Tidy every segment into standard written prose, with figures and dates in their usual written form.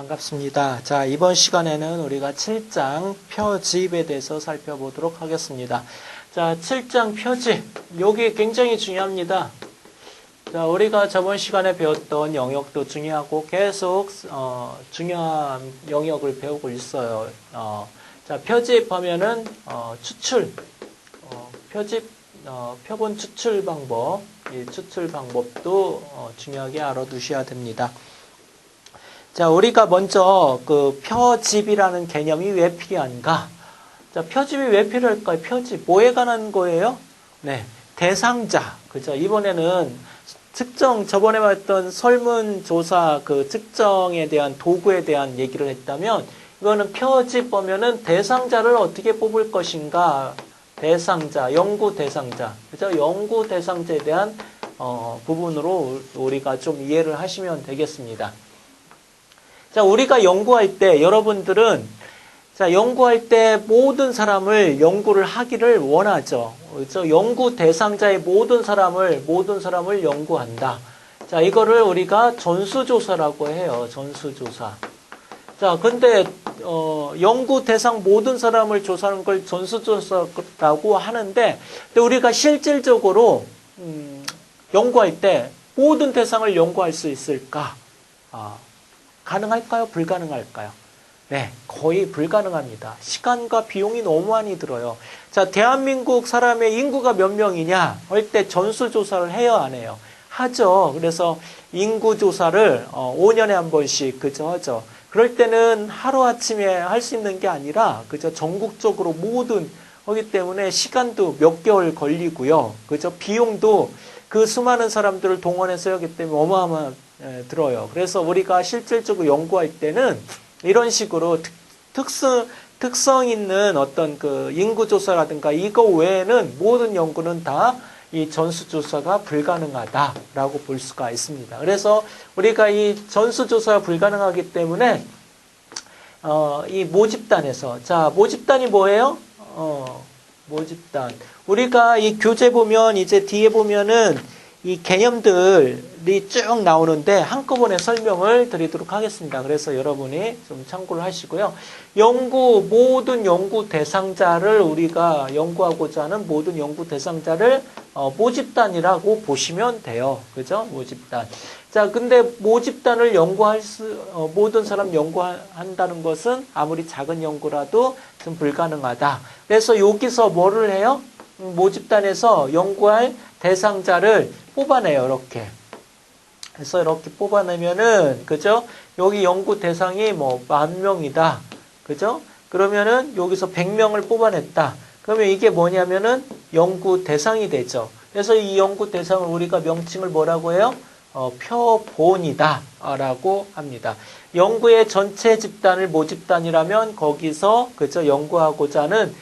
반갑습니다. 자, 이번 시간에는 우리가 7장 표집에 대해서 살펴보도록 하겠습니다. 자, 7장 표집. 여기 굉장히 중요합니다. 자, 우리가 저번 시간에 배웠던 영역도 중요하고 계속 중요한 영역을 배우고 있어요. 자, 표집 하면은 추출, 표집, 표본 추출 방법, 이 추출 방법도 중요하게 알아두셔야 됩니다. 자, 우리가 먼저 그 표집이라는 개념이 왜 필요한가? 자, 표집이 왜 필요할까요? 표집 뭐에 관한 거예요? 네, 대상자. 그죠? 이번에는 저번에 봤던 설문조사 그 측정에 대한 도구에 대한 얘기를 했다면, 이거는 표집 보면은 대상자를 어떻게 뽑을 것인가? 대상자, 연구 대상자. 그죠? 연구 대상자에 대한 부분으로 우리가 좀 이해를 하시면 되겠습니다. 자, 우리가 연구할 때, 여러분들은, 자, 연구할 때 모든 사람을 연구를 하기를 원하죠. 그렇죠? 연구 대상자의 모든 사람을 연구한다. 자, 이거를 우리가 전수조사라고 해요. 전수조사. 자, 근데, 연구 대상 모든 사람을 조사하는 걸 전수조사라고 하는데, 근데 우리가 실질적으로, 연구할 때 모든 대상을 연구할 수 있을까? 가능할까요? 불가능할까요? 네, 거의 불가능합니다. 시간과 비용이 너무 많이 들어요. 자, 대한민국 사람의 인구가 몇 명이냐? 할 때 전수조사를 해요, 안 해요? 하죠. 그래서 인구조사를 5년에 한 번씩 그저 하죠. 그럴 때는 하루아침에 할 수 있는 게 아니라 그저 전국적으로 모든 하기 때문에 시간도 몇 개월 걸리고요. 그저 비용도 그 수많은 사람들을 동원해서 하기 때문에 어마어마한 들어요. 그래서 우리가 실질적으로 연구할 때는 이런 식으로 특성 있는 어떤 그 인구조사라든가 이거 외에는 모든 연구는 다 이 전수조사가 불가능하다라고 볼 수가 있습니다. 그래서 우리가 이 전수조사가 불가능하기 때문에 이 모집단에서, 자, 모집단이 뭐예요? 모집단. 우리가 이 교재 보면 이제 뒤에 보면은 이 개념들이 쭉 나오는데 한꺼번에 설명을 드리도록 하겠습니다. 그래서 여러분이 좀 참고를 하시고요. 모든 연구 대상자를 우리가 연구하고자 하는 모든 연구 대상자를 모집단이라고 보시면 돼요. 그죠? 모집단. 자, 근데 모집단을 모든 사람 연구한다는 것은 아무리 작은 연구라도 좀 불가능하다. 그래서 여기서 뭐를 해요? 모집단에서 연구할 대상자를 뽑아내요, 이렇게. 그래서 이렇게 뽑아내면은, 그죠? 여기 연구 대상이 10,000명이다. 그죠? 그러면은 여기서 100명을 뽑아냈다. 그러면 이게 뭐냐면은 연구 대상이 되죠. 그래서 이 연구 대상을 우리가 명칭을 뭐라고 해요? 표본이다. 라고 합니다. 연구의 전체 집단을 모집단이라면 거기서, 그죠? 연구하고자 하는,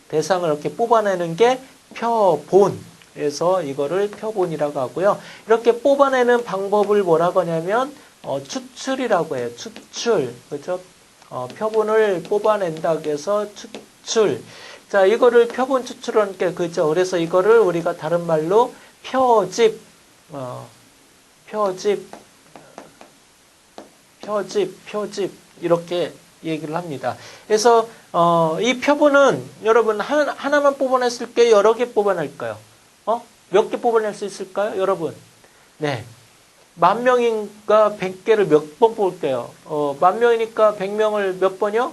대상을 이렇게 뽑아내는 게 표본. 그래서 이거를 표본이라고 하고요. 이렇게 뽑아내는 방법을 뭐라고 하냐면 추출이라고 해요. 추출. 그렇죠? 표본을 뽑아낸다 해서 추출. 자, 이거를 표본 추출하는 게 그죠? 그래서 이거를 우리가 다른 말로 표집 이렇게 얘기를 합니다. 그래서 이 표본은 여러분 하나만 뽑아냈을게요? 여러 개 뽑아낼까요? 몇 개 뽑아낼 수 있을까요? 여러분. 네. 10,000명인가 100개를 몇 번 뽑을게요? 10,000명이니까 100명을 몇 번이요?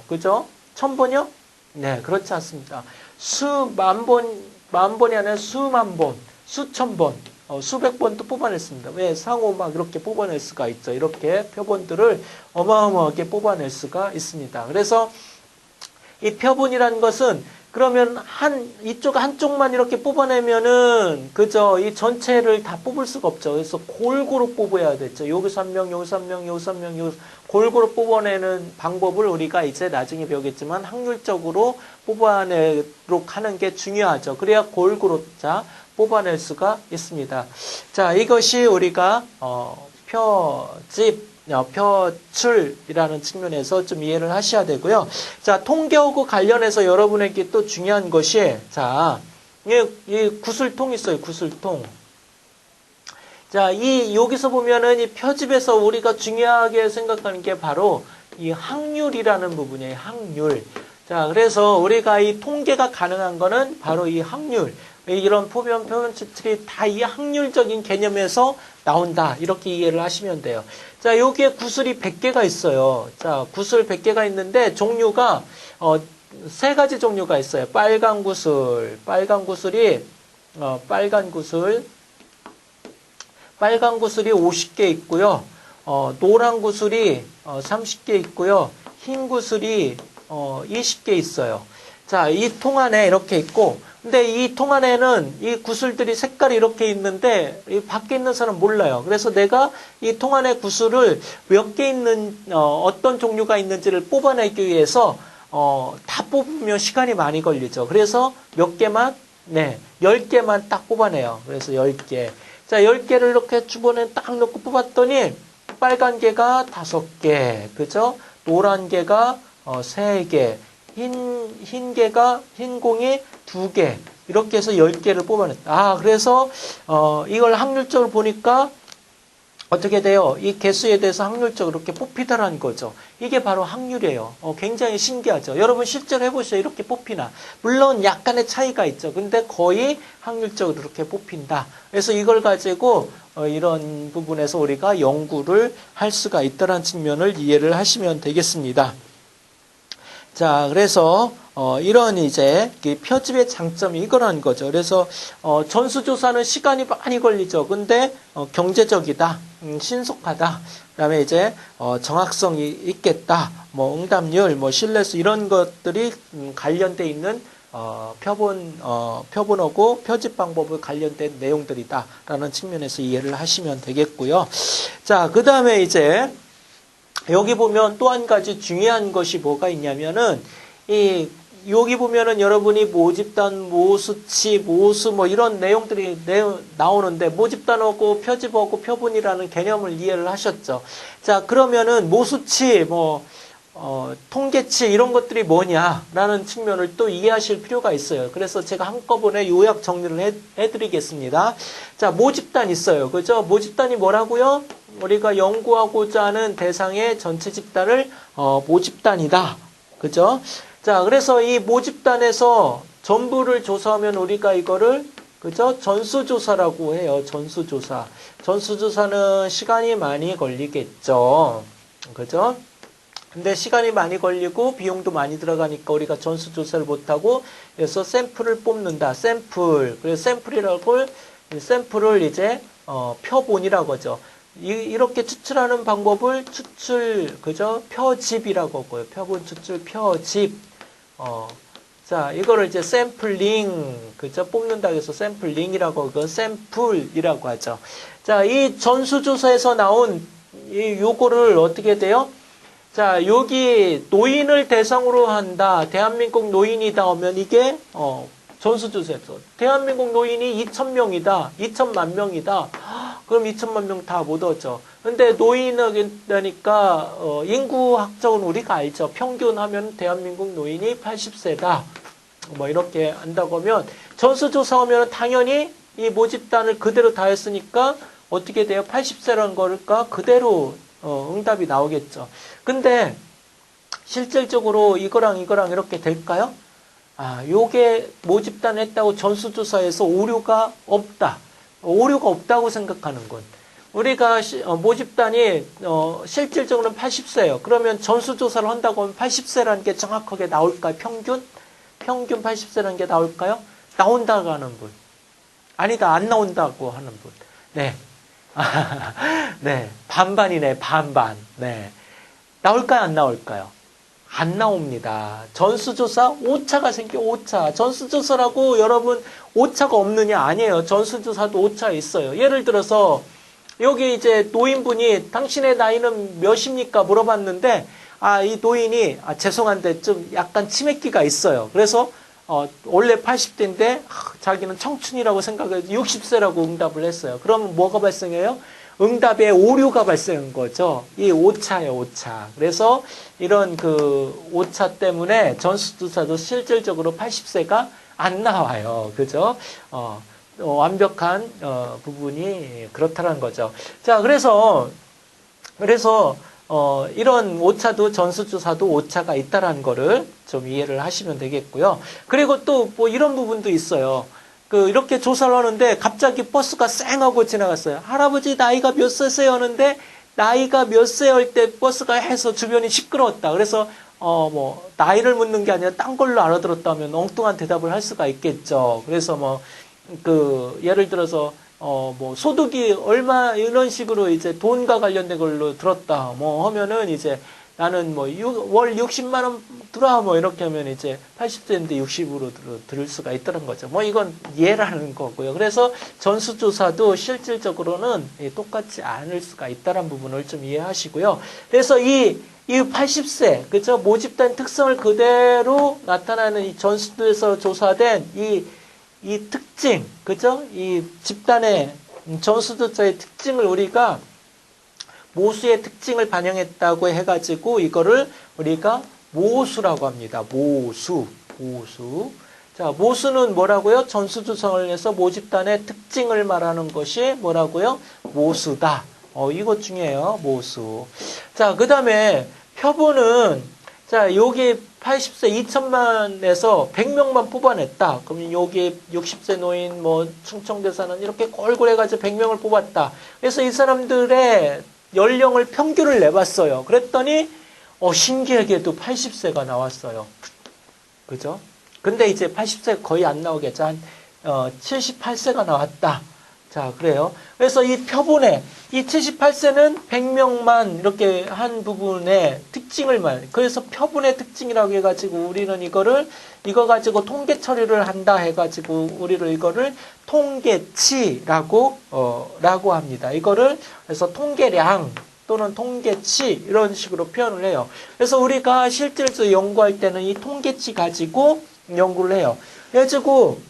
그죠? 1,000번이요? 네, 그렇지 않습니다. 수만 번이 아니라 수만 번, 수천 번, 수백 번도 뽑아냈습니다. 왜? 상호 막 이렇게 뽑아낼 수가 있죠. 이렇게 표본들을 어마어마하게 뽑아낼 수가 있습니다. 그래서 이 표본이라는 것은 그러면 이쪽 한쪽만 이렇게 뽑아내면은, 그죠? 이 전체를 다 뽑을 수가 없죠. 그래서 골고루 뽑아야 되죠. 여기서 1명, 여기서 1명, 여기서 1명, 여기서 골고루 뽑아내는 방법을 우리가 이제 나중에 배우겠지만 확률적으로 뽑아내도록 하는 게 중요하죠. 그래야 골고루 뽑아낼 수가 있습니다. 자, 이것이 우리가, 표출이라는 측면에서 좀 이해를 하셔야 되고요. 자, 통계하고 관련해서 여러분에게 또 중요한 것이, 자, 이 구슬통 있어요, 구슬통. 자, 여기서 보면은 이 표집에서 우리가 중요하게 생각하는 게 바로 이 확률이라는 부분이에요. 확률. 자, 그래서 우리가 이 통계가 가능한 거는 바로 이 확률. 이런 표본 추출이 다 이 확률적인 개념에서 나온다. 이렇게 이해를 하시면 돼요. 자, 여기에 구슬이 100개가 있어요. 자, 구슬 100개가 있는데 종류가, 세 가지 종류가 있어요. 빨간 구슬이, 빨간 구슬이 50개 있고요. 노란 구슬이 30개 있고요. 흰 구슬이 20개 있어요. 자, 이 통 안에 이렇게 있고, 근데 이 통 안에는 이 구슬들이 색깔이 이렇게 있는데, 이 밖에 있는 사람은 몰라요. 그래서 내가 이 통 안에 구슬을 몇 개 있는, 어떤 종류가 있는지를 뽑아내기 위해서, 다 뽑으면 시간이 많이 걸리죠. 그래서 몇 개만, 10개만 딱 뽑아내요. 그래서 10개. 자, 10개를 이렇게 주번에 딱 넣고 뽑았더니, 빨간 개가 5개, 그죠? 노란 개가 3개, 흰 공이 2개, 이렇게 해서 10개를 뽑아냈다. 그래서, 이걸 확률적으로 보니까 어떻게 돼요? 이 개수에 대해서 확률적으로 이렇게 뽑히다라는 거죠. 이게 바로 확률이에요. 굉장히 신기하죠. 여러분 실제로 해보시죠. 이렇게 뽑히나. 물론 약간의 차이가 있죠. 근데 거의 확률적으로 이렇게 뽑힌다. 그래서 이걸 가지고 이런 부분에서 우리가 연구를 할 수가 있다는 측면을 이해를 하시면 되겠습니다. 자, 그래서 이런 이제 표집의 장점이 이거라는 거죠. 그래서 전수조사는 시간이 많이 걸리죠. 근데 경제적이다, 신속하다. 그다음에 이제 정확성이 있겠다. 뭐 응답률, 뭐 신뢰수 이런 것들이 관련돼 있는 표본하고 표집 방법을 관련된 내용들이다라는 측면에서 이해를 하시면 되겠고요. 자, 그다음에 이제 여기 보면 또 한 가지 중요한 것이 뭐가 있냐면은, 여기 보면은 여러분이 모집단, 모수치, 모수 뭐 이런 내용들이 나오는데, 모집단하고 표집하고 표본이라는 개념을 이해를 하셨죠. 자, 그러면은 모수치, 통계치 이런 것들이 뭐냐라는 측면을 또 이해하실 필요가 있어요. 그래서 제가 한꺼번에 요약 정리를 해드리겠습니다. 자, 모집단 있어요. 그죠? 모집단이 뭐라고요? 우리가 연구하고자 하는 대상의 전체 집단을 모집단이다. 그죠? 자, 그래서 이 모집단에서 전부를 조사하면 우리가 이거를 그죠? 전수조사라고 해요. 전수조사. 전수조사는 시간이 많이 걸리겠죠. 그죠? 근데 시간이 많이 걸리고 비용도 많이 들어가니까 우리가 전수조사를 못하고 그래서 샘플을 뽑는다. 그래서 샘플을 이제 표본이라고 하죠. 이렇게 추출하는 방법을 그죠? 표집이라고 하고요. 표본 추출, 표집. 자, 이거를 이제 샘플링, 그죠? 뽑는다고 해서 샘플링이라고 하고, 샘플이라고 하죠. 자, 이 전수조사에서 나온 요거를 어떻게 돼요? 자, 여기 노인을 대상으로 한다. 대한민국 노인이다 하면 이게, 전수조사에서. 대한민국 노인이 2,000명이다. 2,000만 명이다. 그럼 2,000만 명 다 못 얻죠. 근데 노인이니까, 인구학적은 우리가 알죠. 평균 하면 대한민국 노인이 80세다. 뭐 이렇게 한다고 하면, 전수조사 하면 당연히 이 모집단을 그대로 다 했으니까 어떻게 돼요? 80세라는 거니까 그대로 응답이 나오겠죠. 근데 실질적으로 이거랑 이렇게 될까요? 요게 모집단 했다고 전수조사에서 오류가 없다. 오류가 없다고 생각하는 건. 우리가 모집단이 실질적으로는 80세예요. 그러면 전수조사를 한다고 하면 80세라는 게 정확하게 나올까요? 평균 80세라는 게 나올까요? 나온다고 하는 분. 아니다, 안 나온다고 하는 분. 네. 네. 반반이네, 반반. 네. 나올까요, 안 나올까요? 안 나옵니다. 전수조사 오차가 생겨, 오차. 전수조사라고 여러분 오차가 없느냐? 아니에요. 전수조사도 오차 있어요. 예를 들어서 여기 이제 노인분이 당신의 나이는 몇입니까? 물어봤는데 이 노인이 죄송한데 좀 약간 치매기가 있어요. 그래서 원래 80대인데 자기는 청춘이라고 생각해서 60세라고 응답을 했어요. 그러면 뭐가 발생해요? 응답에 오류가 발생한 거죠. 이 오차예요, 오차. 그래서 이런 그 오차 때문에 전수조사도 실질적으로 80세가 안 나와요. 그죠? 완벽한 부분이 그렇다는 거죠. 자, 그래서 이런 오차도 전수조사도 오차가 있다라는 거를 좀 이해를 하시면 되겠고요. 그리고 또 뭐 이런 부분도 있어요. 이렇게 조사를 하는데 갑자기 버스가 쌩하고 지나갔어요. 할아버지 나이가 몇 세세요? 하는데 나이가 몇 세 할 때 버스가 해서 주변이 시끄러웠다. 그래서 뭐 나이를 묻는 게 아니라 딴 걸로 알아들었다면 엉뚱한 대답을 할 수가 있겠죠. 그래서 뭐 예를 들어서 뭐 소득이 얼마 이런 식으로 이제 돈과 관련된 걸로 들었다. 뭐 하면은 이제 나는 뭐 월 60만 원 들어 뭐 이렇게 하면 이제 80세인데 60으로 들을 수가 있다는 거죠. 뭐 이건 예라는 거고요. 그래서 전수조사도 실질적으로는 똑같지 않을 수가 있다는 부분을 좀 이해하시고요. 그래서 이 80세, 그죠? 모집된 특성을 그대로 나타나는 이 전수조사에서 조사된 이 특징, 그죠? 이 집단의 전수조사의 특징을 우리가 모수의 특징을 반영했다고 해가지고 이거를 우리가 모수라고 합니다. 모수. 자, 모수는 뭐라고요? 전수조사를 해서 모집단의 특징을 말하는 것이 뭐라고요? 모수다. 이것 중에요. 모수. 자, 그 다음에 표본은 자, 여기 80세 2천만에서 100명만 뽑아냈다. 그럼 여기 60세 노인, 뭐, 충청대사는 이렇게 골골 해가지고 100명을 뽑았다. 그래서 이 사람들의 연령을 평균을 내봤어요. 그랬더니, 신기하게도 80세가 나왔어요. 그죠? 근데 이제 80세 거의 안 나오겠죠. 한, 78세가 나왔다. 자, 그래요. 그래서 이 표본에, 이 78세는 100명만 이렇게 한 부분의 특징을 그래서 표본의 특징이라고 해가지고 우리는 이거 가지고 통계 처리를 한다 해가지고 우리를 이거를 통계치라고, 라고 합니다. 이거를, 그래서 통계량 또는 통계치 이런 식으로 표현을 해요. 그래서 우리가 실질적으로 연구할 때는 이 통계치 가지고 연구를 해요. 그래가지고,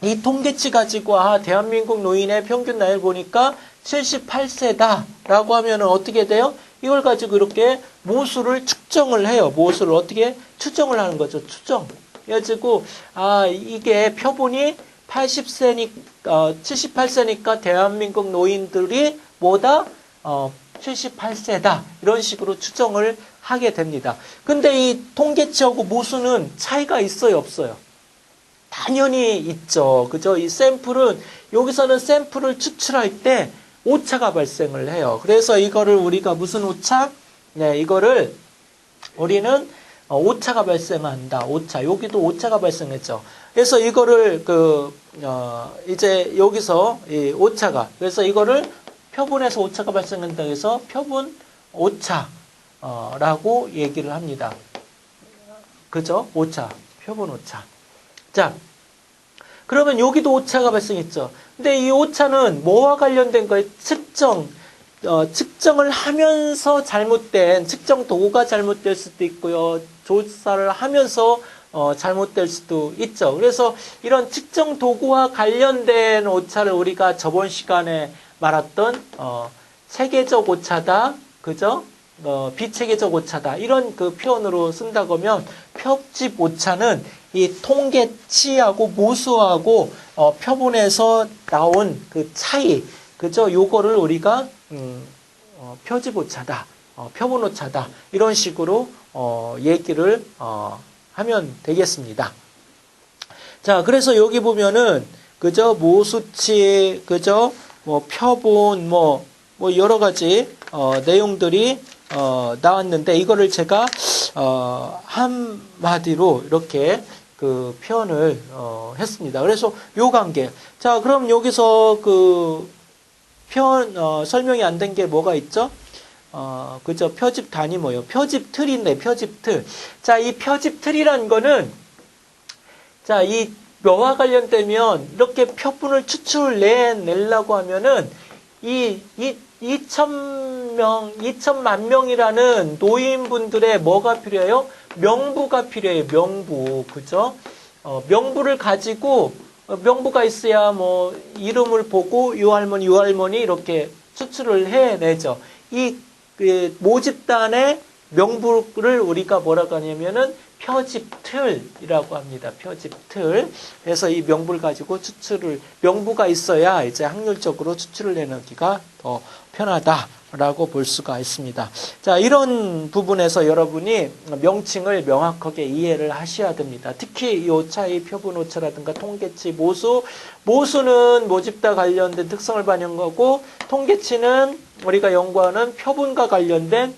이 통계치 가지고 대한민국 노인의 평균 나이를 보니까 78세다라고 하면 어떻게 돼요? 이걸 가지고 이렇게 모수를 측정을 해요. 모수를 어떻게 추정을 하는 거죠. 추정. 그래가지고 이게 표본이 78세니까 대한민국 노인들이 뭐다? 78세다. 이런 식으로 추정을 하게 됩니다. 근데 이 통계치하고 모수는 차이가 있어요, 없어요? 당연히 있죠. 그죠? 이 샘플은, 여기서는 샘플을 추출할 때 오차가 발생을 해요. 그래서 이거를 우리가 무슨 오차? 네, 이거를 우리는 오차가 발생한다. 오차. 여기도 오차가 발생했죠. 그래서 이거를 이제 여기서 이 오차가, 그래서 이거를 표본에서 오차가 발생한다 해서 표본 오차, 라고 얘기를 합니다. 그죠? 오차. 표본 오차. 자, 그러면 여기도 오차가 발생했죠. 근데 이 오차는 뭐와 관련된 거예요? 측정을 하면서 잘못된, 측정 도구가 잘못될 수도 있고요. 조사를 하면서 잘못될 수도 있죠. 그래서 이런 측정 도구와 관련된 오차를 우리가 저번 시간에 말했던 체계적 오차다, 그죠? 비체계적 오차다, 이런 그 표현으로 쓴다고 하면 표집 오차는 이 통계치하고 모수하고 표본에서 나온 그 차이, 그죠? 요거를 우리가 표집 오차다, 표본 오차다, 이런 식으로 얘기를 하면 되겠습니다. 자, 그래서 여기 보면은 그죠? 모수치, 그죠? 뭐 표본, 뭐 여러 가지 내용들이 나왔는데, 이거를 제가 한마디로 이렇게 그 표현을 했습니다. 그래서 요 관계. 자, 그럼 여기서 그 표현 설명이 안 된 게 뭐가 있죠? 그죠? 표집 단위 뭐요? 표집 틀인데, 표집 틀. 자, 이 표집 틀이란 거는, 자, 이 묘와 관련되면 이렇게 표본을 내려고 하면은 이 2천만 명이라는 노인분들의 뭐가 필요해요? 명부가 필요해요. 명부. 그죠? 명부를 가지고, 명부가 있어야 뭐, 이름을 보고, 요 할머니 이렇게 추출을 해내죠. 그 모집단의 명부를 우리가 뭐라고 하냐면은 표집틀이라고 합니다. 표집틀. 그래서 이 명부를 가지고 명부가 있어야 이제 확률적으로 추출을 내놓기가 더 편하다라고 볼 수가 있습니다. 자, 이런 부분에서 여러분이 명칭을 명확하게 이해를 하셔야 됩니다. 특히 이 오차의 표본 오차라든가 통계치, 모수는 모집과 관련된 특성을 반영하고 통계치는 우리가 연구하는 표본과 관련된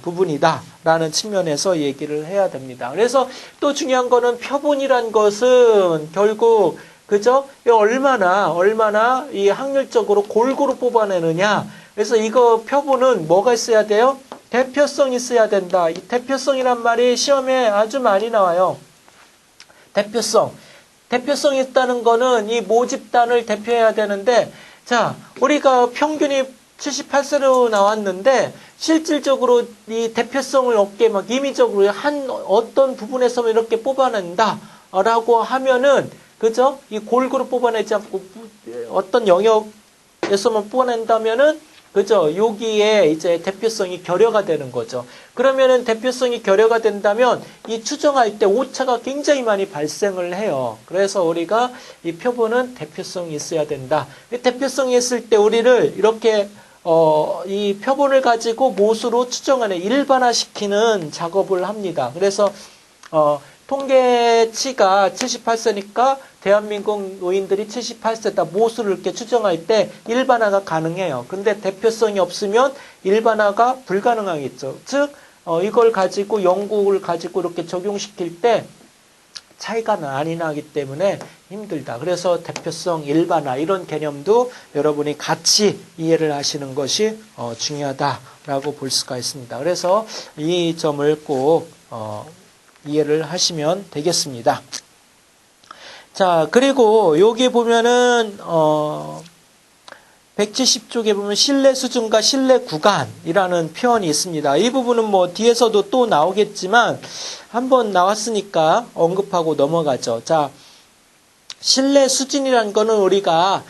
부분이다라는 측면에서 얘기를 해야 됩니다. 그래서 또 중요한 거는 표본이란 것은 결국 그죠? 얼마나 이 확률적으로 골고루 뽑아내느냐. 그래서 이거 표본은 뭐가 있어야 돼요? 대표성이 있어야 된다. 이 대표성이란 말이 시험에 아주 많이 나와요. 대표성이 있다는 거는 이 모집단을 대표해야 되는데, 자, 우리가 평균이 78세로 나왔는데 실질적으로 이 대표성을 얻게 막 임의적으로 한 어떤 부분에서만 이렇게 뽑아낸다라고 하면은 그죠? 이 골고루 뽑아내지 않고 어떤 영역에서만 뽑아낸다면은 그죠? 여기에 이제 대표성이 결여가 되는 거죠. 그러면은 대표성이 결여가 된다면 이 추정할 때 오차가 굉장히 많이 발생을 해요. 그래서 우리가 이 표본은 대표성이 있어야 된다. 이 대표성이 있을 때 우리를 이렇게 이 표본을 가지고 모수로 추정하는 일반화시키는 작업을 합니다. 그래서 통계치가 78세니까 대한민국 노인들이 78세다 모수를 이렇게 추정할 때 일반화가 가능해요. 근데 대표성이 없으면 일반화가 불가능하겠죠. 즉 이걸 가지고 연구를 가지고 이렇게 적용시킬 때 차이가 많이 나기 때문에 힘들다. 그래서 대표성, 일반화 이런 개념도 여러분이 같이 이해를 하시는 것이 중요하다라고 볼 수가 있습니다. 그래서 이 점을 꼭 이해를 하시면 되겠습니다. 자, 그리고 여기 보면은 170쪽에 보면 신뢰 수준과 신뢰 구간이라는 표현이 있습니다. 이 부분은 뭐 뒤에서도 또 나오겠지만 한번 나왔으니까 언급하고 넘어가죠. 자, 신뢰 수준이라는 거는 우리가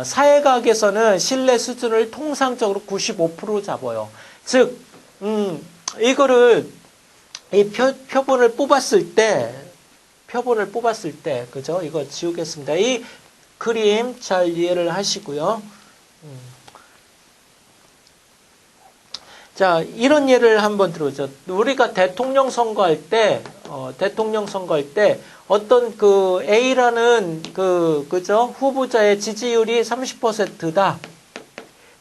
사회과학에서는 신뢰 수준을 통상적으로 95% 잡아요. 즉, 이거를 이 표본을 뽑았을 때, 그죠? 이거 지우겠습니다. 이 그림 잘 이해를 하시고요. 자, 이런 예를 한번 들어보죠. 우리가 대통령 선거할 때, 어떤 그 A라는 그죠? 후보자의 지지율이 30%다.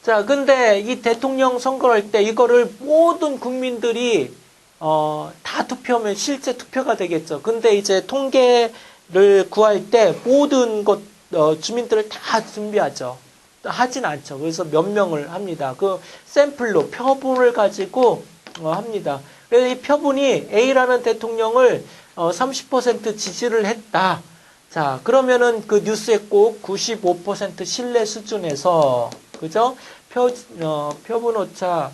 자, 근데 이 대통령 선거를 할 때 이거를 모든 국민들이 다 투표하면 실제 투표가 되겠죠. 근데 이제 통계를 구할 때 모든 주민들을 다 준비하죠. 하진 않죠. 그래서 몇 명을 합니다. 그 샘플로 표본을 가지고 합니다. 그래서 이 표본이 A라는 대통령을 30% 지지를 했다. 자, 그러면은 그 뉴스에 꼭 95% 신뢰 수준에서 그죠? 표본 오차,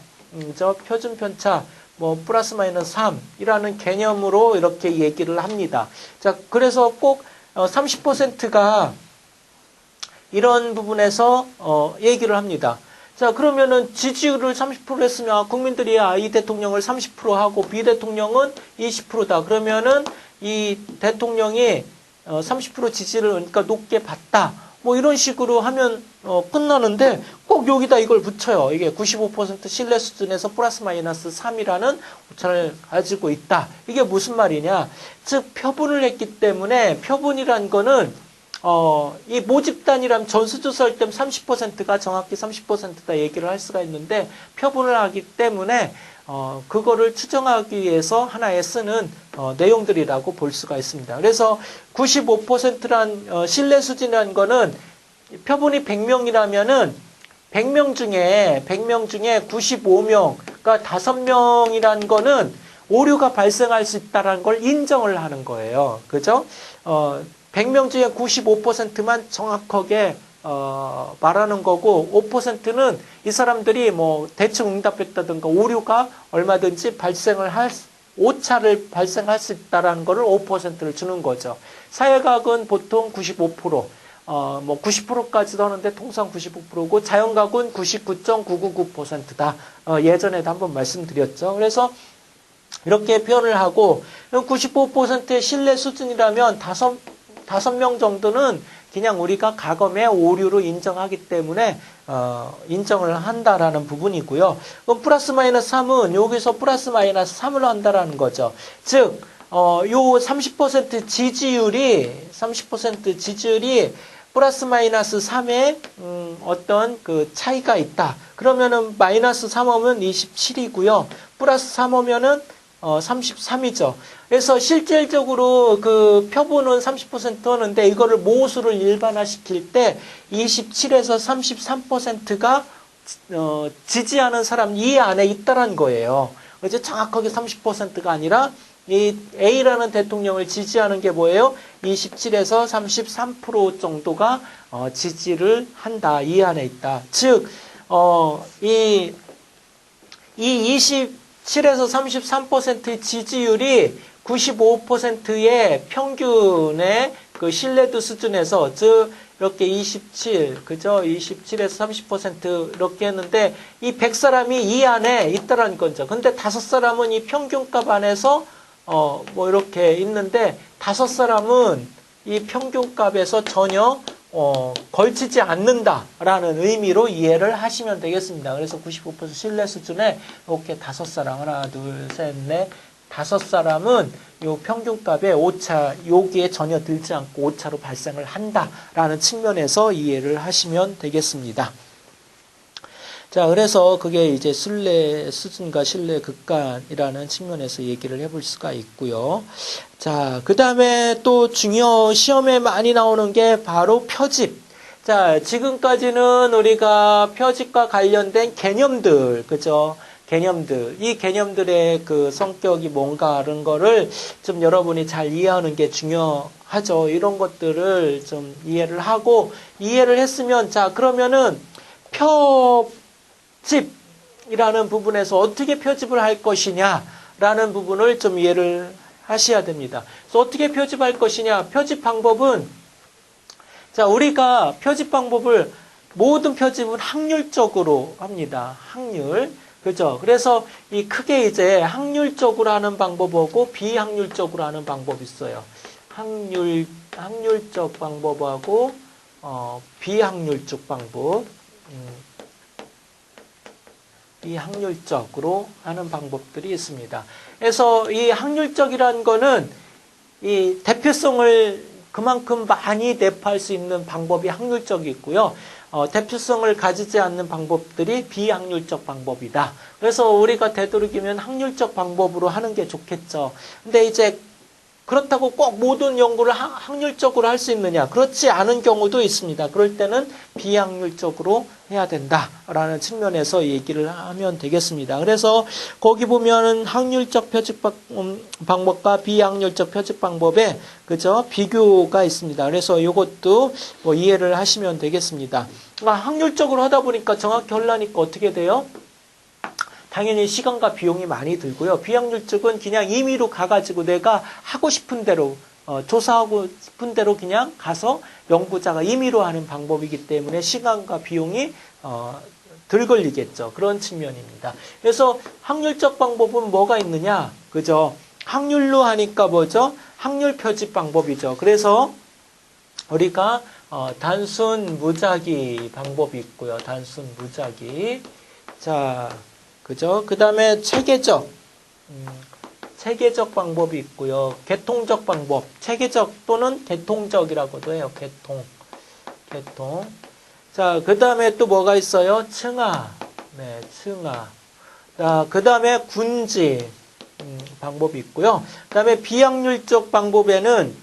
표준 편차 뭐 플러스 마이너스 3이라는 개념으로 이렇게 얘기를 합니다. 자, 그래서 꼭 30%가 이런 부분에서 얘기를 합니다. 자, 그러면은 지지율을 30% 했으면 국민들이 이 대통령을 30% 하고 B 대통령은 20%다. 그러면은 이 대통령이 30% 지지를 그러니까 높게 받다. 뭐 이런 식으로 하면 끝나는데 꼭 여기다 이걸 붙여요. 이게 95% 신뢰 수준에서 플러스 마이너스 3이라는 오차를 가지고 있다. 이게 무슨 말이냐? 즉 표본을 했기 때문에 표본이란 거는 이 모집단이라면 전수조사할 때 30%가 정확히 30%다 얘기를 할 수가 있는데 표본을 하기 때문에 그거를 추정하기 위해서 하나의 쓰는 내용들이라고 볼 수가 있습니다. 그래서 95%란 신뢰 수준이라는 거는 표본이 100명이라면은 100명 중에 95명, 그러니까 5명이라는 거는 오류가 발생할 수 있다는 걸 인정을 하는 거예요. 그죠? 100명 중에 95%만 정확하게 말하는 거고 5%는 이 사람들이 뭐 대충 응답했다든가 오류가 얼마든지 오차를 발생할 수 있다는 거를 5%를 주는 거죠. 사회과학은 보통 95%, 뭐 90%까지도 하는데 통상 95%고 자연가구는 99.999%다. 예전에도 한번 말씀드렸죠. 그래서 이렇게 표현을 하고 95%의 신뢰 수준이라면 다섯 명 정도는 그냥 우리가 가검의 오류로 인정하기 때문에 인정을 한다라는 부분이고요. 그럼 플러스 마이너스 3은 여기서 플러스 마이너스 3을 한다라는 거죠. 즉, 요 30% 지지율이 플러스 마이너스 3의 어떤 그 차이가 있다. 그러면은 마이너스 3 오면 27이고요. 플러스 3 오면은 33이죠. 그래서 실질적으로 그 표본은 30% 하는데 이거를 모수를 일반화시킬 때 27에서 33%가 지지하는 사람 이 안에 있다는 거예요. 이제 정확하게 30%가 아니라 이 A라는 대통령을 지지하는 게 뭐예요? 27에서 33% 정도가 지지를 한다. 이 안에 있다. 즉, 이 27에서 33%의 지지율이 95%의 평균의 그 신뢰도 수준에서, 즉, 이렇게 27, 그죠? 27에서 30% 이렇게 했는데, 이 100사람이 이 안에 있다라는 거죠. 근데 5사람은 이 평균값 안에서, 뭐 이렇게 있는데, 5사람은 이 평균값에서 전혀, 걸치지 않는다라는 의미로 이해를 하시면 되겠습니다. 그래서 95% 신뢰 수준에 이렇게 5사람, 하나, 둘, 셋, 넷, 5사람은 요 평균값에 오차, 여기에 전혀 들지 않고 오차로 발생을 한다라는 측면에서 이해를 하시면 되겠습니다. 자, 그래서 그게 이제 신뢰 수준과 신뢰 극간이라는 측면에서 얘기를 해볼 수가 있고요. 자, 그 다음에 또 시험에 많이 나오는 게 바로 표집. 자, 지금까지는 우리가 표집과 관련된 개념들, 그죠? 개념들, 이 개념들의 그 성격이 뭔가 그런 거를 좀 여러분이 잘 이해하는 게 중요하죠. 이런 것들을 좀 이해를 하고, 이해를 했으면, 자, 그러면은 표집이라는 부분에서 어떻게 표집을 할 것이냐라는 부분을 좀 이해를 하셔야 됩니다. 그래서 어떻게 표집할 것이냐? 표집 방법은, 자, 우리가 표집 방법을 모든 표집은 확률적으로 합니다. 확률. 그죠? 그래서 이 크게 이제 확률적으로 하는 방법하고 비확률적으로 하는 방법이 있어요. 확률적 방법하고, 비확률적 방법. 비확률적으로 하는 방법들이 있습니다. 그래서 이 확률적이라는 거는 이 대표성을 그만큼 많이 내포할 수 있는 방법이 확률적이 있고요. 대표성을 가지지 않는 방법들이 비확률적 방법이다. 그래서 우리가 되도록이면 확률적 방법으로 하는 게 좋겠죠. 근데 이제 그렇다고 꼭 모든 연구를 확률적으로 할 수 있느냐? 그렇지 않은 경우도 있습니다. 그럴 때는 비확률적으로 해야 된다라는 측면에서 얘기를 하면 되겠습니다. 그래서 거기 보면은 확률적 표집 방법과 비확률적 표집 방법에 그죠? 비교가 있습니다. 그래서 이것도 뭐 이해를 하시면 되겠습니다. 확률적으로 하다 보니까 정확히 하려니까 어떻게 돼요? 당연히 시간과 비용이 많이 들고요. 비확률적은 그냥 임의로 가가지고 내가 하고 싶은 대로 조사하고 싶은 대로 그냥 가서 연구자가 임의로 하는 방법이기 때문에 시간과 비용이 덜 걸리겠죠. 그런 측면입니다. 그래서 확률적 방법은 뭐가 있느냐? 그죠? 확률로 하니까 뭐죠? 확률 표집 방법이죠. 그래서 우리가 단순 무작위 방법이 있고요. 단순 무작위. 자, 그죠? 그 다음에 체계적 방법이 있고요. 계통적 방법, 체계적 또는 계통적이라고도 해요. 계통. 자, 그 다음에 또 뭐가 있어요? 층하. 네, 층하. 자, 그 다음에 군지 방법이 있고요. 그 다음에 비확률적 방법에는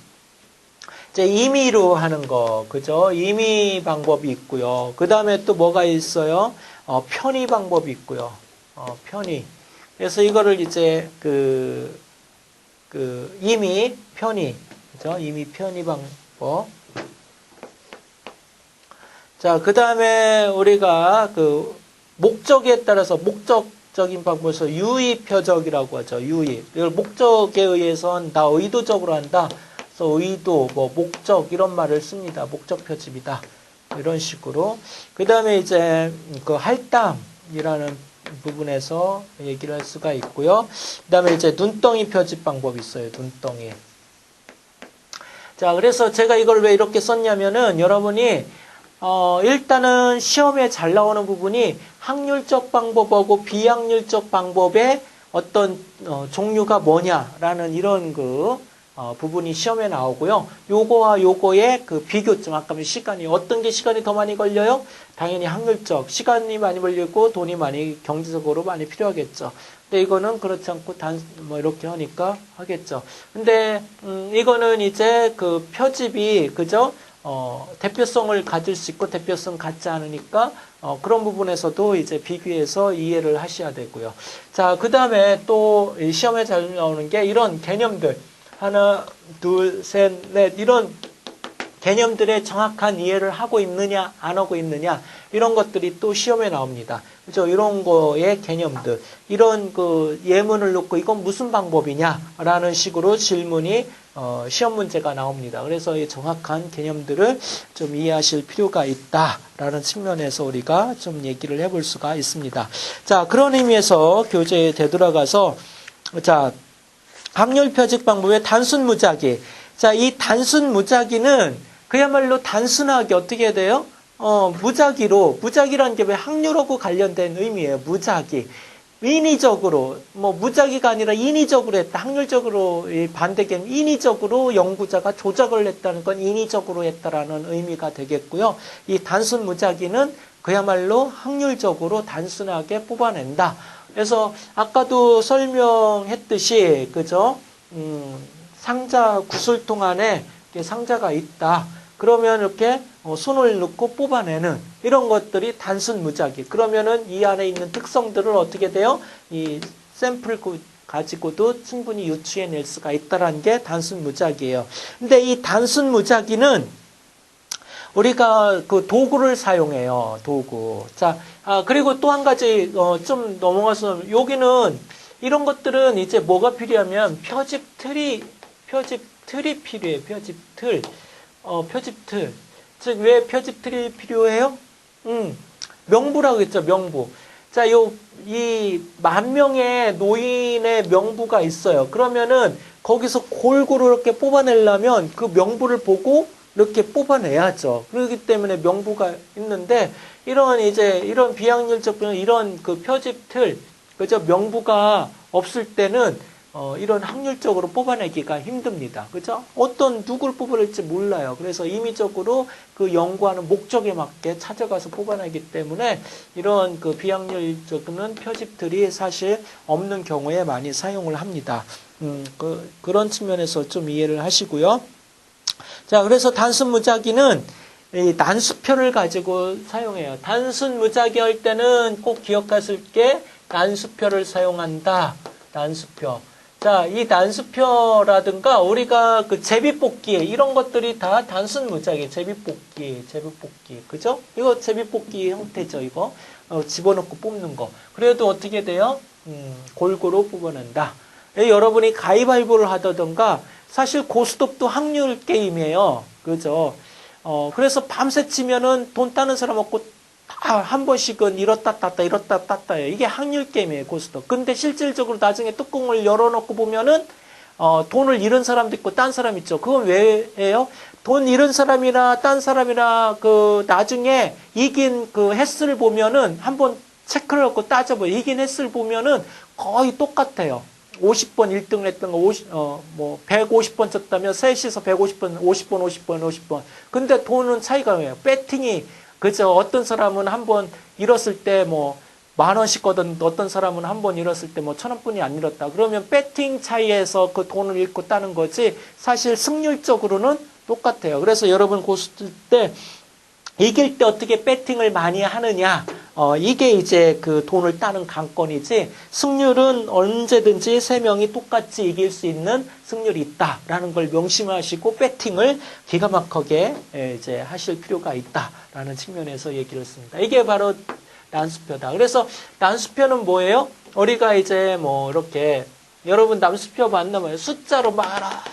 이제 임의로 하는 거, 그죠? 임의 방법이 있고요. 그 다음에 또 뭐가 있어요? 편의 방법이 있고요. 편의. 그래서 이거를 이제 임의, 편의. 그죠? 임의, 편의 방법. 자, 그 다음에 우리가 목적에 따라서 목적적인 방법에서 유의 표적이라고 하죠. 유의. 이걸 목적에 의해서 한다, 의도적으로 한다. 그래서 의도, 뭐 목적 이런 말을 씁니다. 목적 표집이다. 이런 식으로. 그 다음에 이제 그 할당이라는 부분에서 얘기를 할 수가 있고요. 그 다음에 이제 눈덩이 표집 방법이 있어요. 눈덩이. 자, 그래서 제가 이걸 왜 이렇게 썼냐면은 여러분이 일단은 시험에 잘 나오는 부분이 확률적 방법하고 비확률적 방법의 어떤 종류가 뭐냐라는 이런 부분이 시험에 나오고요. 요거와 요거의 그 비교점, 아까 시간이 어떤 게 시간이 더 많이 걸려요? 당연히 확률적, 시간이 많이 걸리고 돈이 많이 경제적으로 많이 필요하겠죠. 근데 이거는 그렇지 않고 뭐 이렇게 하니까 하겠죠. 근데 이거는 이제 그 표집이 그죠? 대표성을 가질 수 있고 대표성 갖지 않으니까 그런 부분에서도 이제 비교해서 이해를 하셔야 되고요. 자, 그 다음에 또 시험에 잘 나오는 게 이런 개념들. 하나, 둘, 셋, 넷 이런 개념들의 정확한 이해를 하고 있느냐 안 하고 있느냐 이런 것들이 또 시험에 나옵니다. 그죠? 이런 거의 개념들 이런 그 예문을 놓고 이건 무슨 방법이냐라는 식으로 질문이 시험 문제가 나옵니다. 그래서 이 정확한 개념들을 좀 이해하실 필요가 있다라는 측면에서 우리가 좀 얘기를 해볼 수가 있습니다. 자, 그런 의미에서 교재에 되돌아가서 자, 확률 표집 방법의 단순 무작위. 자, 이 단순 무작위는 그야말로 단순하게 어떻게 해야 돼요? 무작위라는 게 왜 확률하고 관련된 의미예요. 무작위. 인위적으로, 뭐, 무작위가 아니라 인위적으로 했다. 확률적으로 반대개념, 인위적으로 연구자가 조작을 했다는 건 인위적으로 했다라는 의미가 되겠고요. 이 단순 무작위는 그야말로 확률적으로 단순하게 뽑아낸다. 그래서 아까도 설명했듯이 그죠? 상자 구슬통 안에 상자가 있다. 그러면 이렇게 손을 넣고 뽑아내는 이런 것들이 단순 무작위. 그러면은 이 안에 있는 특성들을 어떻게 돼요? 이 샘플 가지고도 충분히 유추해낼 수가 있다라는 게 단순 무작위예요. 근데 이 단순 무작위는 우리가 그 도구를 사용해요. 도구. 자, 그리고 또 한 가지, 좀 넘어가서, 여기는 이런 것들은 이제 뭐가 필요하면 표집 틀이 필요해요. 표집 틀. 표집 틀. 즉, 왜 표집 틀이 필요해요? 명부라고 했죠. 명부. 자, 이 10,000명의 노인의 명부가 있어요. 그러면은 거기서 골고루 이렇게 뽑아내려면 그 명부를 보고 이렇게 뽑아내야죠. 그렇기 때문에 명부가 있는데, 이런 비확률적, 이런 그 표집 틀, 그죠? 명부가 없을 때는, 이런 확률적으로 뽑아내기가 힘듭니다. 그죠? 누굴 뽑아낼지 몰라요. 그래서 임의적으로 그 연구하는 목적에 맞게 찾아가서 뽑아내기 때문에 이런 그 비확률적인 표집들이 사실 없는 경우에 많이 사용을 합니다. 그런 측면에서 좀 이해를 하시고요. 자, 그래서 단순 무작위는 이 난수표를 가지고 사용해요. 단순 무작위 할 때는 꼭 기억하실 게 난수표를 사용한다. 난수표. 자, 이 난수표라든가 우리가 그 제비뽑기 이런 것들이 다 단순 무작위. 제비뽑기. 그죠? 이거 제비뽑기 형태죠, 이거. 집어넣고 뽑는 거. 그래도 어떻게 돼요? 골고루 뽑아낸다. 여러분이 가위바위보를 하다든가 사실 고스톱도 확률 게임이에요. 그죠? 그래서 밤새 치면은 돈 따는 사람 없고 한 번씩은 잃었다 땄다. 이게 확률 게임이에요, 고스톱. 근데 실질적으로 나중에 뚜껑을 열어놓고 보면은, 돈을 잃은 사람도 있고 딴 사람 있죠. 그건 왜예요? 돈 잃은 사람이나 딴 사람이나 나중에 이긴 횟수를 보면은 한번 체크를 하고 따져봐요. 이긴 횟수를 보면은 거의 똑같아요. 50번 1등을 했던 거, 150번 쳤다면, 셋이서 150번, 50번. 근데 돈은 차이가 왜요? 배팅이, 그죠? 어떤 사람은 한 번 잃었을 때 10,000원씩 거든, 어떤 사람은 한 번 잃었을 때 1,000원뿐이 안 잃었다. 그러면 배팅 차이에서 그 돈을 잃고 따는 거지, 사실 승률적으로는 똑같아요. 그래서 여러분 고스톱 때, 이길 때 어떻게 배팅을 많이 하느냐, 이게 이제 그 돈을 따는 관건이지, 승률은 언제든지 3명이 똑같이 이길 수 있는 승률이 있다라는 걸 명심하시고, 배팅을 기가 막히게 이제 하실 필요가 있다라는 측면에서 얘기를 했습니다. 이게 바로 난수표다. 그래서 난수표는 뭐예요? 우리가 이제 이렇게 여러분 남수표 만나면 숫자로 막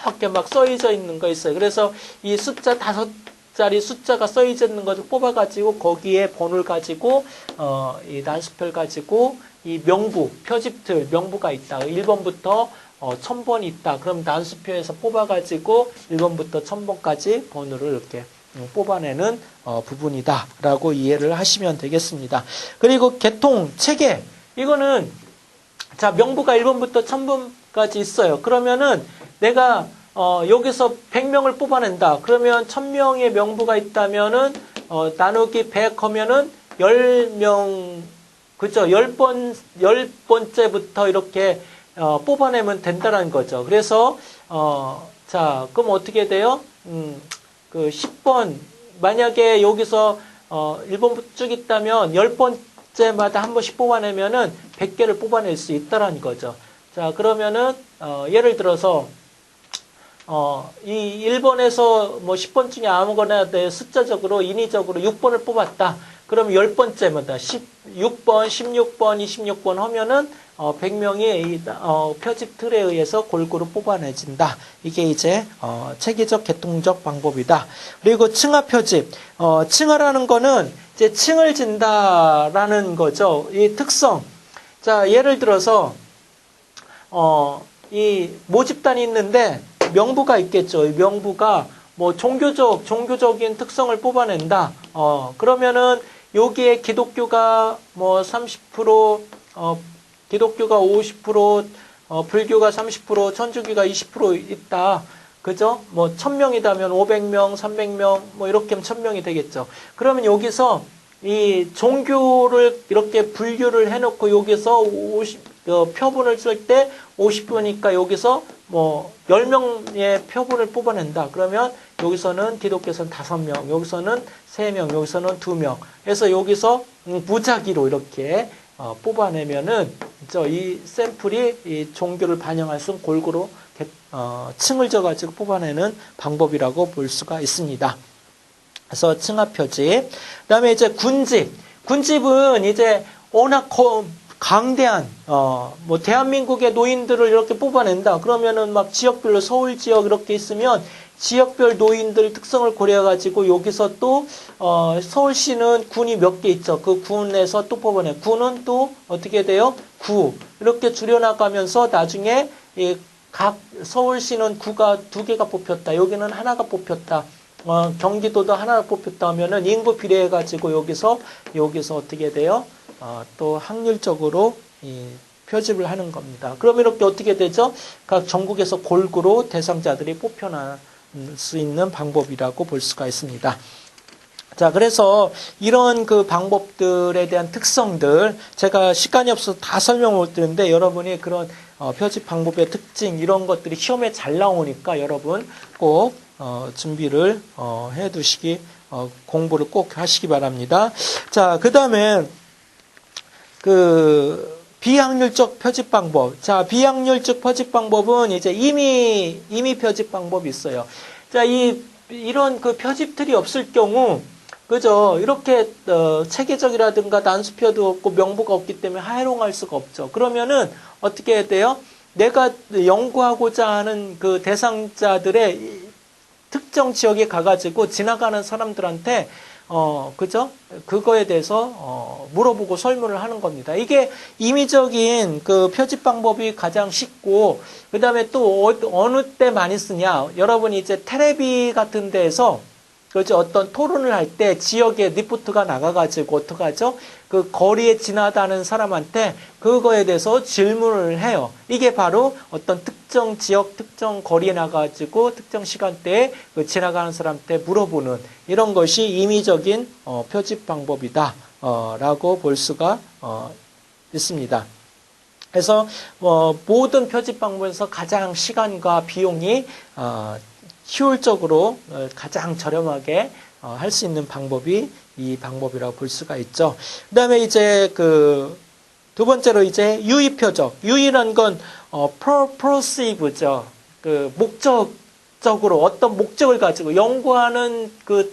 이렇게 막 써져 있는 거 있어요. 그래서 이 숫자 5자리 숫자가 써져 있는 것을 뽑아가지고 거기에 번호를 가지고 이 난수표를 가지고 이 명부, 표집틀 명부가 있다. 1번부터 1000번이 있다. 그럼 난수표에서 뽑아가지고 1번부터 1000번까지 번호를 이렇게 뽑아내는 부분이다 라고 이해를 하시면 되겠습니다. 그리고 개통, 체계 이거는 자 명부가 1번부터 1000번까지 있어요. 그러면은 내가 여기서 100명을 뽑아낸다. 그러면 1000명의 명부가 있다면은 나누기 100 하면은 10명 그죠? 10번째부터 이렇게 뽑아내면 된다는 거죠. 그래서 자 그럼 어떻게 돼요? 그 10번 만약에 여기서 1번부터 쭉 있다면 10번째마다 한 번씩 뽑아내면은 100개를 뽑아낼 수 있다라는 거죠. 자 그러면은 예를 들어서 이 1번에서 뭐 10번 중에 아무거나 숫자적으로 인위적으로 6번을 뽑았다. 그럼 10번째마다 16번, 16번, 26번 하면은 100명이 표집 틀에 의해서 골고루 뽑아내진다. 이게 이제 체계적 개통적 방법이다. 그리고 층화 표집. 층화라는 거는 이제 층을 진다라는 거죠. 이 특성. 자, 예를 들어서 이 모집단이 있는데 명부가 있겠죠. 이 명부가 뭐 종교적인 특성을 뽑아낸다. 그러면은 여기에 기독교가 뭐 30%, 기독교가 50%, 불교가 30%, 천주교가 20% 있다. 그죠? 뭐 1000명이다면 500명, 300명, 뭐 이렇게 하면 1000명이 되겠죠. 그러면 여기서 이 종교를 이렇게 분류를 해놓고 여기서 표본을 쓸 때 50분이니까 여기서 뭐 10명의 표본을 뽑아낸다. 그러면 여기서는 기독교에서는 5명, 여기서는 3명, 여기서는 2명. 그래서 여기서 무작위로 이렇게 뽑아내면은 이 샘플이 이 종교를 반영할 수 있는 골고루 층을 져가지고 뽑아내는 방법이라고 볼 수가 있습니다. 그래서 층화 표집. 그다음에 이제 군집. 군집은 이제 워낙 강대한 뭐 대한민국의 노인들을 이렇게 뽑아낸다. 그러면은 막 지역별로 서울 지역 이렇게 있으면 지역별 노인들 특성을 고려해가지고 여기서 또 서울시는 군이 몇 개 있죠. 그 군에서 또 뽑아내. 군은 또 어떻게 돼요? 구 이렇게 줄여나가면서 나중에 각 서울시는 구가 2개가 뽑혔다. 여기는 하나가 뽑혔다. 경기도도 하나 뽑혔다 하면은 인구 비례해가지고 여기서 어떻게 돼요? 또 확률적으로 표집을 하는 겁니다. 그러면 이렇게 어떻게 되죠? 각 전국에서 골고루 대상자들이 뽑혀날 수 있는 방법이라고 볼 수가 있습니다. 자, 그래서 이런 그 방법들에 대한 특성들 제가 시간이 없어서 다 설명을 못 드리는데 여러분이 그런 표집 방법의 특징 이런 것들이 시험에 잘 나오니까 여러분 꼭 준비를 해 두시기 공부를 꼭 하시기 바랍니다. 자, 그다음에 그 비확률적 표집 방법. 자, 비확률적 표집 방법은 이제 임의 표집 방법이 있어요. 자, 이런 그 표집틀이 없을 경우 그죠? 이렇게 체계적이라든가 난수표도 없고 명부가 없기 때문에 활용할 수가 없죠. 그러면은 어떻게 해야 돼요? 내가 연구하고자 하는 그 대상자들의 특정 지역에 가가지고 지나가는 사람들한테 그죠? 그거에 대해서 물어보고 설문을 하는 겁니다. 이게 임의적인 그 표집 방법이 가장 쉽고 그다음에 또 어느 때 많이 쓰냐? 여러분이 이제 텔레비 같은 데에서 그죠? 어떤 토론을 할 때 지역에 리포트가 나가가지고 어떡하죠? 그 거리에 지나다는 사람한테 그거에 대해서 질문을 해요. 이게 바로 어떤 특정 지역, 특정 거리에 나가가지고 특정 시간대에 그 지나가는 사람한테 물어보는 이런 것이 임의적인 표집 방법이다. 라고 볼 수가 있습니다. 그래서 모든 표집 방법에서 가장 시간과 비용이 효율적으로 가장 저렴하게 할 수 있는 방법이 이 방법이라고 볼 수가 있죠. 그 다음에 이제 두 번째로 이제 유의표적. 유의란 건 purposive죠. 그 목적적으로 어떤 목적을 가지고 연구하는 그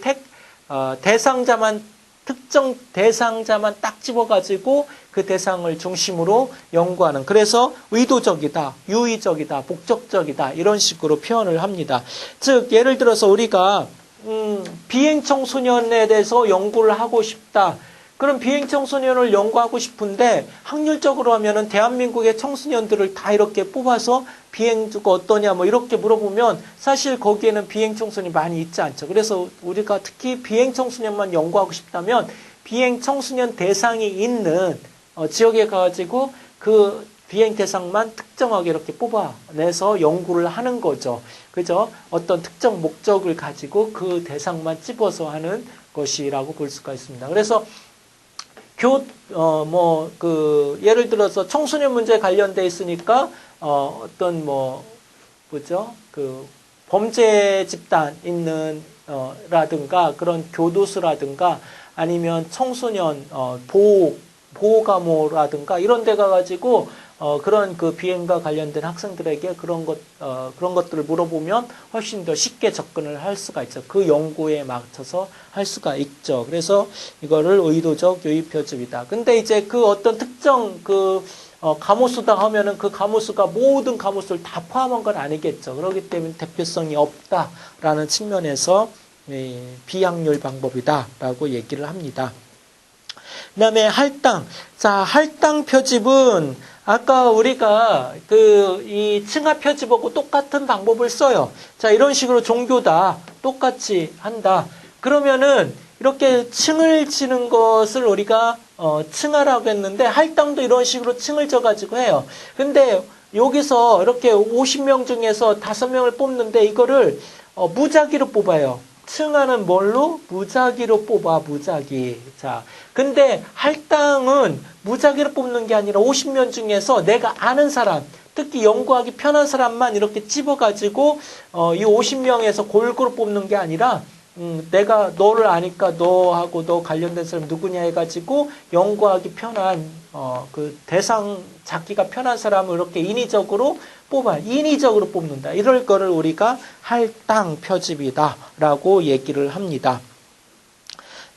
대상자만 특정 대상자만 딱 집어가지고 그 대상을 중심으로 연구하는, 그래서 의도적이다, 유의적이다, 목적적이다 이런 식으로 표현을 합니다. 즉 예를 들어서 우리가 비행 청소년에 대해서 연구를 하고 싶다. 그럼 비행 청소년을 연구하고 싶은데 확률적으로 하면은 대한민국의 청소년들을 다 이렇게 뽑아서 비행주가 어떠냐 뭐 이렇게 물어보면 사실 거기에는 비행 청소년이 많이 있지 않죠. 그래서 우리가 특히 비행 청소년만 연구하고 싶다면 비행 청소년 대상이 있는 지역에 가가지고 그 비행 대상만 특정하게 이렇게 뽑아내서 연구를 하는 거죠. 그죠? 어떤 특정 목적을 가지고 그 대상만 집어서 하는 것이라고 볼 수가 있습니다. 그래서 예를 들어서 청소년 문제에 관련돼 있으니까, 범죄 집단 있는, 라든가, 그런 교도소라든가, 아니면 청소년, 보호감호라든가, 이런 데 가가지고, 그런 그 비행과 관련된 학생들에게 그런 것들을 물어보면 훨씬 더 쉽게 접근을 할 수가 있죠. 그 연구에 맞춰서 할 수가 있죠. 그래서 이거를 의도적 유의 표집이다. 근데 이제 그 어떤 특정 감호수다 하면은 그 감호수가 모든 감호수를 다 포함한 건 아니겠죠. 그렇기 때문에 대표성이 없다라는 측면에서 비확률 방법이다라고 얘기를 합니다. 그 다음에 할당. 자, 할당 표집은 아까 우리가 이 층하 표집하고 똑같은 방법을 써요. 자, 이런 식으로 종교다. 똑같이 한다. 그러면은 이렇게 층을 치는 것을 우리가 층하라고 했는데 할당도 이런 식으로 층을 져가지고 해요. 근데 여기서 이렇게 50명 중에서 5명을 뽑는데 이거를 무작위로 뽑아요. 층하는 뭘로? 무작위로 뽑아, 무작위. 자, 근데 할당은 무작위로 뽑는 게 아니라 50명 중에서 내가 아는 사람, 특히 연구하기 편한 사람만 이렇게 집어가지고, 이 50명에서 골고루 뽑는 게 아니라, 내가 너를 아니까 너하고 너 관련된 사람 누구냐 해가지고 연구하기 편한 그 대상 잡기가 편한 사람을 이렇게 인위적으로 뽑는다. 이럴 거를 우리가 할당 표집이다라고 얘기를 합니다.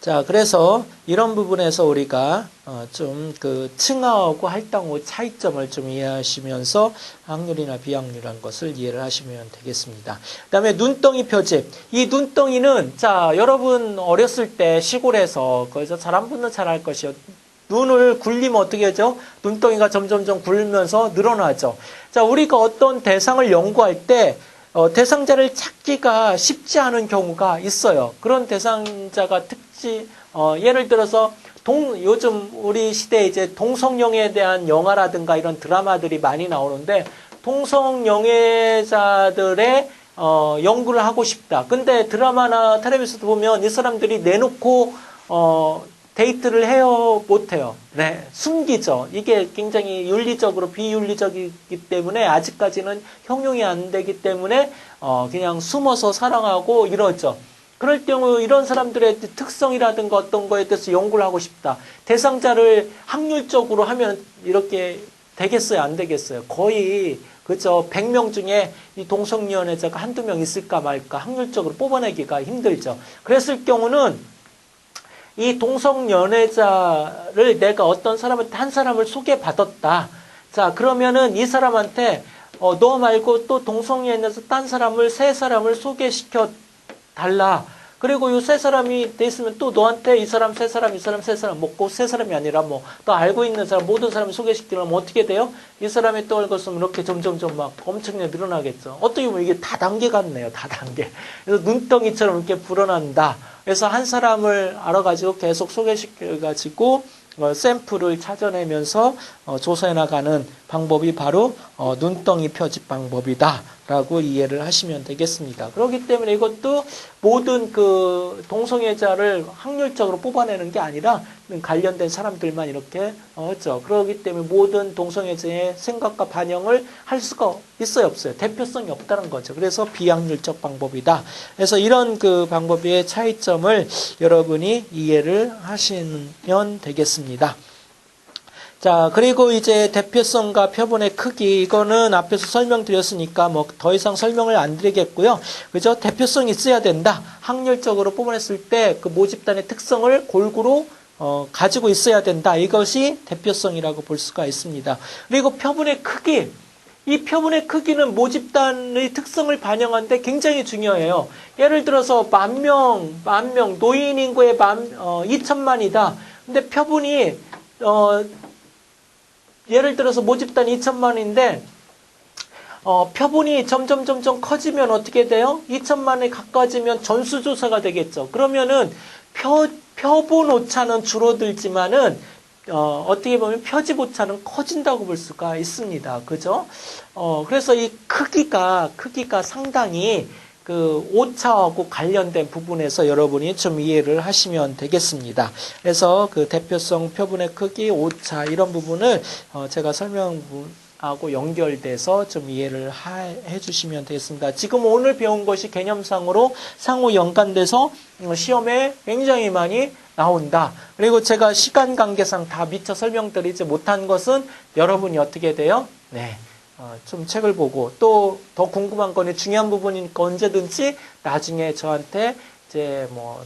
자, 그래서 이런 부분에서 우리가 좀 그 층하하고 할당하고 차이점을 좀 이해하시면서 확률이나 비확률이라는 것을 이해를 하시면 되겠습니다. 그다음에 눈덩이 표집. 이 눈덩이는 자, 여러분 어렸을 때 시골에서 거기서 잘 한 분은 잘 알 것이요. 눈을 굴리면 어떻게 하죠? 눈덩이가 점점점 굴면서 늘어나죠. 자, 우리가 어떤 대상을 연구할 때 대상자를 찾기가 쉽지 않은 경우가 있어요. 그런 대상자가 예를 들어서 요즘 우리 시대에 이제 동성영애에 대한 영화라든가 이런 드라마들이 많이 나오는데 동성영애자들의 연구를 하고 싶다. 근데 드라마나 텔레비전도 보면 이 사람들이 내놓고 데이트를 해요, 못해요? 네, 숨기죠. 이게 굉장히 윤리적으로 비윤리적이기 때문에 아직까지는 형용이 안 되기 때문에 그냥 숨어서 사랑하고 이러죠. 그럴 경우 이런 사람들의 특성이라든가 어떤 거에 대해서 연구를 하고 싶다. 대상자를 확률적으로 하면 이렇게 되겠어요? 안 되겠어요? 거의 그죠. 100명 중에 이 동성연애자가 한두 명 있을까 말까 확률적으로 뽑아내기가 힘들죠. 그랬을 경우는 이 동성연애자를 내가 어떤 사람한테 한 사람을 소개받았다. 자, 그러면은 이 사람한테 너 말고 또 동성연애자 딴 사람을 세 사람을 소개시켜 달라. 그리고 이 세 사람이 돼 있으면 또 너한테 이 사람 세 사람 이 사람 세 사람 먹고 세 사람이 아니라 뭐 또 알고 있는 사람 모든 사람을 소개시키려면 어떻게 돼요? 이 사람이 또 알고서면 이렇게 점점점 막 엄청나게 늘어나겠죠. 어떻게 보면 이게 다단계 같네요. 다단계. 그래서 눈덩이처럼 이렇게 불어난다. 그래서 한 사람을 알아가지고 계속 소개시켜가지고 샘플을 찾아내면서 조사해 나가는 방법이 바로 눈덩이 표집 방법이다라고 이해를 하시면 되겠습니다. 그렇기 때문에 이것도 모든 그 동성애자를 확률적으로 뽑아내는 게 아니라 관련된 사람들만 이렇게 하죠. 그렇기 때문에 모든 동성애자의 생각과 반영을 할 수가 있어요, 없어요? 대표성이 없다는 거죠. 그래서 비확률적 방법이다. 그래서 이런 그 방법의 차이점을 여러분이 이해를 하시면 되겠습니다. 자, 그리고 이제 대표성과 표본의 크기, 이거는 앞에서 설명드렸으니까 뭐 더 이상 설명을 안 드리겠고요. 그죠? 대표성이 있어야 된다. 확률적으로 뽑아냈을 때 그 모집단의 특성을 골고루 가지고 있어야 된다. 이것이 대표성이라고 볼 수가 있습니다. 그리고 표본의 크기. 이 표본의 크기는 모집단의 특성을 반영하는데 굉장히 중요해요. 예를 들어서 만 명, 노인 인구의 2천만이다. 근데 표본이, 예를 들어서 모집단 2천만인데, 표본이 점점 커지면 어떻게 돼요? 2천만에 가까워지면 전수조사가 되겠죠. 그러면은 표본 오차는 줄어들지만은 어떻게 보면 표집 오차는 커진다고 볼 수가 있습니다. 그죠? 그래서 이 크기가 상당히 그 오차하고 관련된 부분에서 여러분이 좀 이해를 하시면 되겠습니다. 그래서 그 대표성, 표본의 크기, 오차 이런 부분을 제가 설명하고 연결돼서 좀 이해를 해 주시면 되겠습니다. 지금 오늘 배운 것이 개념상으로 상호 연관돼서 시험에 굉장히 많이 나온다. 그리고 제가 시간 관계상 다 미처 설명드리지 못한 것은 여러분이 어떻게 돼요? 네. 좀 책을 보고 또 더 궁금한 거는 중요한 부분이니까 언제든지 나중에 저한테 이제 뭐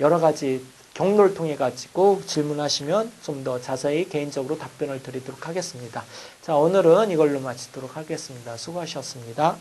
여러 가지 경로를 통해 가지고 질문하시면 좀 더 자세히 개인적으로 답변을 드리도록 하겠습니다. 자, 오늘은 이걸로 마치도록 하겠습니다. 수고하셨습니다.